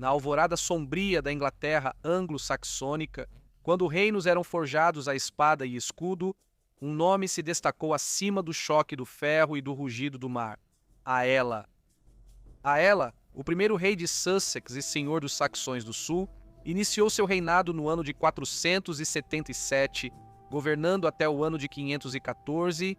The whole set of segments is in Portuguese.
na alvorada sombria da Inglaterra anglo-saxônica, quando reinos eram forjados a espada e escudo, um nome se destacou acima do choque do ferro e do rugido do mar: Aela. Aela, o primeiro rei de Sussex e senhor dos Saxões do Sul, iniciou seu reinado no ano de 477, governando até o ano de 514.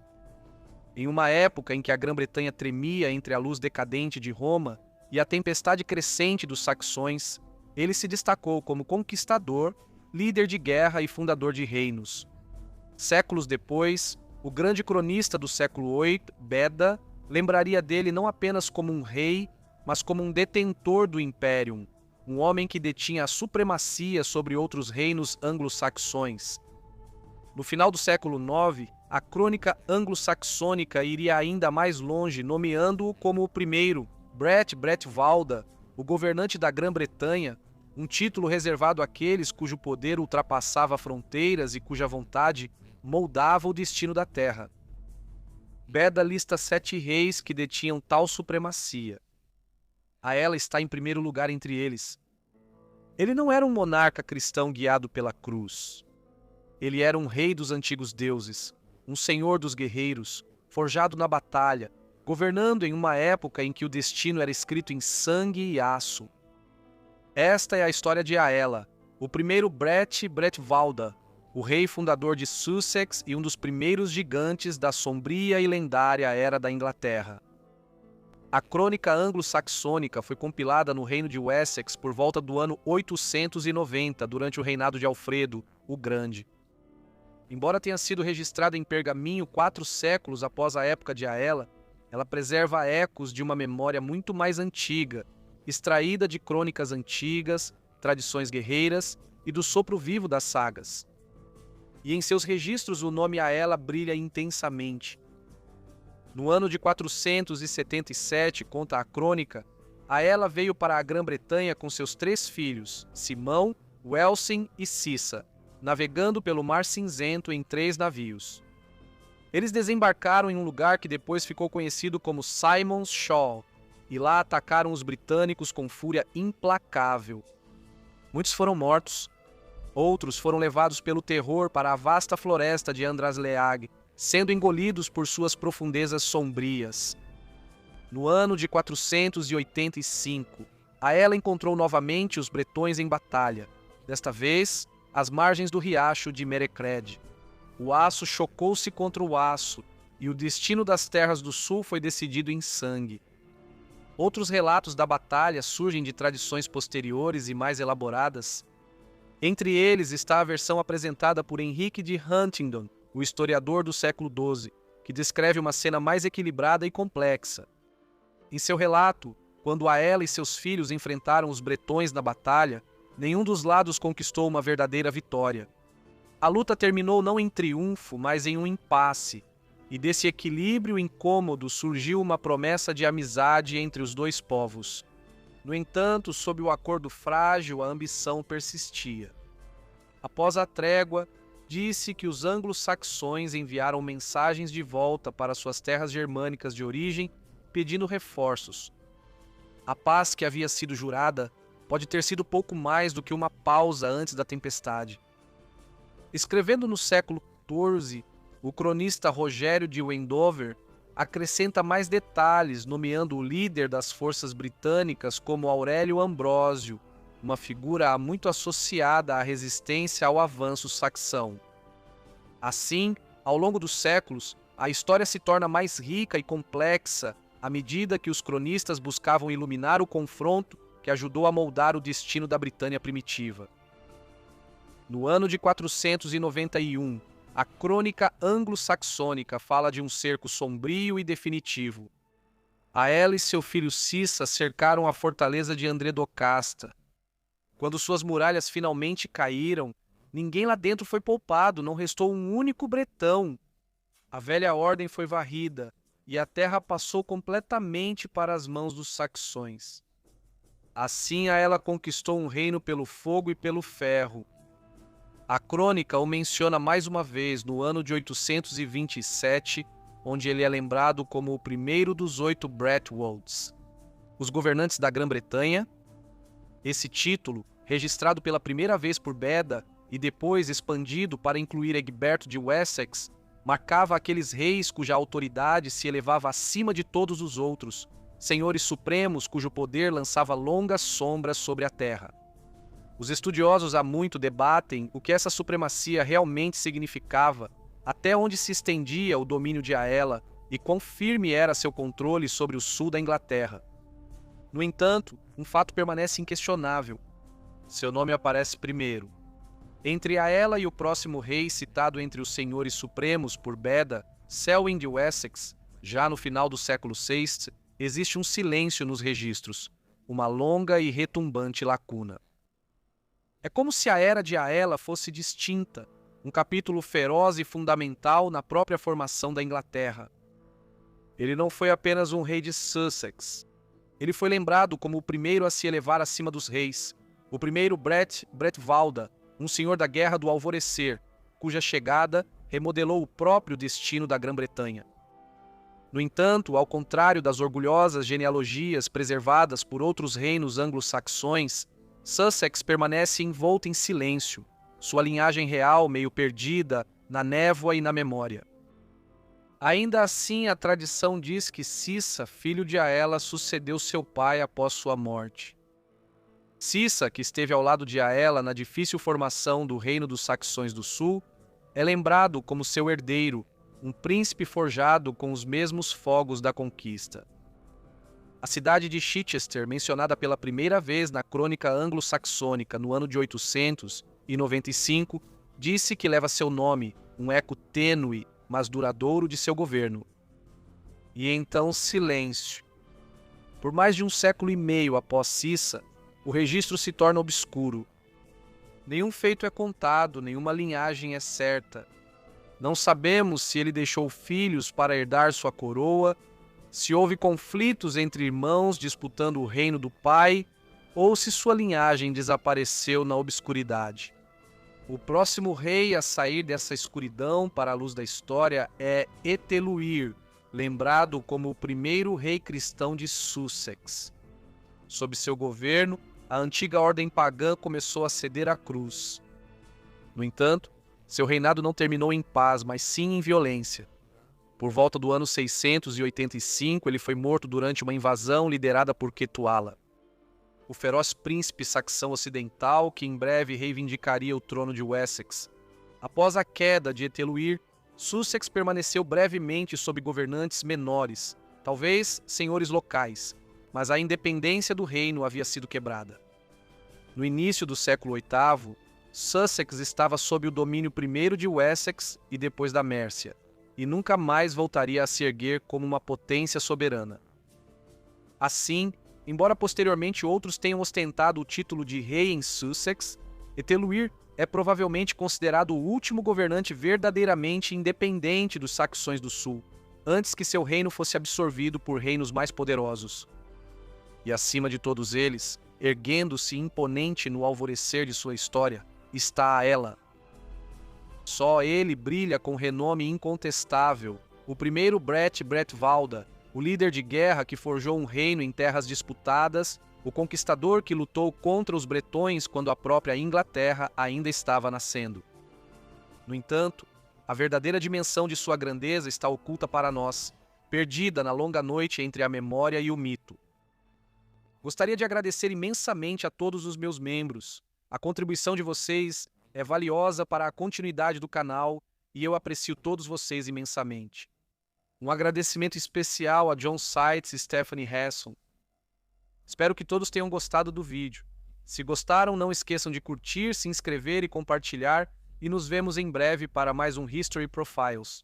Em uma época em que a Grã-Bretanha tremia entre a luz decadente de Roma e a tempestade crescente dos saxões, ele se destacou como conquistador, líder de guerra e fundador de reinos. Séculos depois, o grande cronista do século VIII, Beda, lembraria dele não apenas como um rei, mas como um detentor do Imperium, um homem que detinha a supremacia sobre outros reinos anglo-saxões. No final do século IX, a crônica anglo-saxônica iria ainda mais longe, nomeando-o como o primeiro, Bretwalda, o governante da Grã-Bretanha, um título reservado àqueles cujo poder ultrapassava fronteiras e cuja vontade moldava o destino da terra. Beda lista 7 reis que detinham tal supremacia. Aela está em primeiro lugar entre eles. Ele não era um monarca cristão guiado pela cruz. Ele era um rei dos antigos deuses, um senhor dos guerreiros, forjado na batalha, governando em uma época em que o destino era escrito em sangue e aço. Esta é a história de Aela, o primeiro Bretwalda, o rei fundador de Sussex e um dos primeiros gigantes da sombria e lendária Era da Inglaterra. A crônica anglo-saxônica foi compilada no reino de Wessex por volta do ano 890, durante o reinado de Alfredo, o Grande. Embora tenha sido registrada em pergaminho 4 séculos após a época de Aela, ela preserva ecos de uma memória muito mais antiga, extraída de crônicas antigas, tradições guerreiras e do sopro vivo das sagas. E em seus registros o nome Aela brilha intensamente. No ano de 477, conta a crônica, Aela veio para a Grã-Bretanha com seus 3 filhos, Simão, Welsin e Cissa, navegando pelo Mar Cinzento em 3 navios. Eles desembarcaram em um lugar que depois ficou conhecido como Simon's Shoal, e lá atacaram os britânicos com fúria implacável. Muitos foram mortos, outros foram levados pelo terror para a vasta floresta de Andrasleag, sendo engolidos por suas profundezas sombrias. No ano de 485, Aela encontrou novamente os bretões em batalha, desta vez às margens do riacho de Merecred. O aço chocou-se contra o aço, e o destino das terras do sul foi decidido em sangue. Outros relatos da batalha surgem de tradições posteriores e mais elaboradas. Entre eles está a versão apresentada por Henrique de Huntingdon, o historiador do século XII, que descreve uma cena mais equilibrada e complexa. Em seu relato, quando Aela e seus filhos enfrentaram os bretões na batalha, nenhum dos lados conquistou uma verdadeira vitória. A luta terminou não em triunfo, mas em um impasse, e desse equilíbrio incômodo surgiu uma promessa de amizade entre os dois povos. No entanto, sob o acordo frágil, a ambição persistia. Após a trégua, disse que os anglo-saxões enviaram mensagens de volta para suas terras germânicas de origem, pedindo reforços. A paz que havia sido jurada pode ter sido pouco mais do que uma pausa antes da tempestade. Escrevendo no século XIV, o cronista Rogério de Wendover acrescenta mais detalhes, nomeando o líder das forças britânicas como Aurélio Ambrósio, uma figura muito associada à resistência ao avanço saxão. Assim, ao longo dos séculos, a história se torna mais rica e complexa à medida que os cronistas buscavam iluminar o confronto que ajudou a moldar o destino da Britânia primitiva. No ano de 491, a crônica anglo-saxônica fala de um cerco sombrio e definitivo. Aela e seu filho Cissa cercaram a fortaleza de Andredocasta. Quando suas muralhas finalmente caíram, ninguém lá dentro foi poupado, não restou um único bretão. A velha ordem foi varrida, e a terra passou completamente para as mãos dos saxões. Assim Aela conquistou um reino pelo fogo e pelo ferro. A crônica o menciona mais uma vez no ano de 827, onde ele é lembrado como o primeiro dos 8 Bretwalds. Os governantes da Grã-Bretanha, Esse título, registrado pela primeira vez por Beda e depois expandido para incluir Egberto de Wessex, marcava aqueles reis cuja autoridade se elevava acima de todos os outros, senhores supremos cujo poder lançava longas sombras sobre a terra. Os estudiosos há muito debatem o que essa supremacia realmente significava, até onde se estendia o domínio de Aela e quão firme era seu controle sobre o sul da Inglaterra. No entanto, um fato permanece inquestionável. Seu nome aparece primeiro. Entre Aela e o próximo rei citado entre os senhores supremos por Beda, Selwyn de Wessex, já no final do século VI, existe um silêncio nos registros, uma longa e retumbante lacuna. É como se a era de Aela fosse distinta, um capítulo feroz e fundamental na própria formação da Inglaterra. Ele não foi apenas um rei de Sussex. Ele foi lembrado como o primeiro a se elevar acima dos reis, o primeiro Bretwalda, um senhor da Guerra do Alvorecer, cuja chegada remodelou o próprio destino da Grã-Bretanha. No entanto, ao contrário das orgulhosas genealogias preservadas por outros reinos anglo-saxões, Sussex permanece envolto em silêncio, sua linhagem real meio perdida na névoa e na memória. Ainda assim, a tradição diz que Cissa, filho de Aela, sucedeu seu pai após sua morte. Cissa, que esteve ao lado de Aela na difícil formação do Reino dos Saxões do Sul, é lembrado como seu herdeiro, um príncipe forjado com os mesmos fogos da conquista. A cidade de Chichester, mencionada pela primeira vez na crônica anglo-saxônica no ano de 895, disse que leva seu nome, um eco tênue, mas duradouro de seu governo. E então silêncio. Por mais de um século e meio após Cissa, o registro se torna obscuro. Nenhum feito é contado, nenhuma linhagem é certa. Não sabemos se ele deixou filhos para herdar sua coroa, se houve conflitos entre irmãos disputando o reino do pai, ou se sua linhagem desapareceu na obscuridade. O próximo rei a sair dessa escuridão para a luz da história é Eteluir, lembrado como o primeiro rei cristão de Sussex. Sob seu governo, a antiga ordem pagã começou a ceder à cruz. No entanto, seu reinado não terminou em paz, mas sim em violência. Por volta do ano 685, ele foi morto durante uma invasão liderada por Cetuala, o feroz príncipe saxão ocidental que em breve reivindicaria o trono de Wessex. Após a queda de Eteluir, Sussex permaneceu brevemente sob governantes menores, talvez senhores locais, mas a independência do reino havia sido quebrada. No início do século VIII, Sussex estava sob o domínio primeiro de Wessex e depois da Mércia, e nunca mais voltaria a se erguer como uma potência soberana. Assim, embora posteriormente outros tenham ostentado o título de rei em Sussex, Eteluir é provavelmente considerado o último governante verdadeiramente independente dos Saxões do Sul, antes que seu reino fosse absorvido por reinos mais poderosos. E acima de todos eles, erguendo-se imponente no alvorecer de sua história, está Aela. Só ele brilha com renome incontestável, o primeiro Bretwalda, o líder de guerra que forjou um reino em terras disputadas, o conquistador que lutou contra os bretões quando a própria Inglaterra ainda estava nascendo. No entanto, a verdadeira dimensão de sua grandeza está oculta para nós, perdida na longa noite entre a memória e o mito. Gostaria de agradecer imensamente a todos os meus membros. A contribuição de vocês é valiosa para a continuidade do canal e eu aprecio todos vocês imensamente. Um agradecimento especial a John Seitz e Stephanie Hasson. Espero que todos tenham gostado do vídeo. Se gostaram, não esqueçam de curtir, se inscrever e compartilhar, e nos vemos em breve para mais um History Profiles.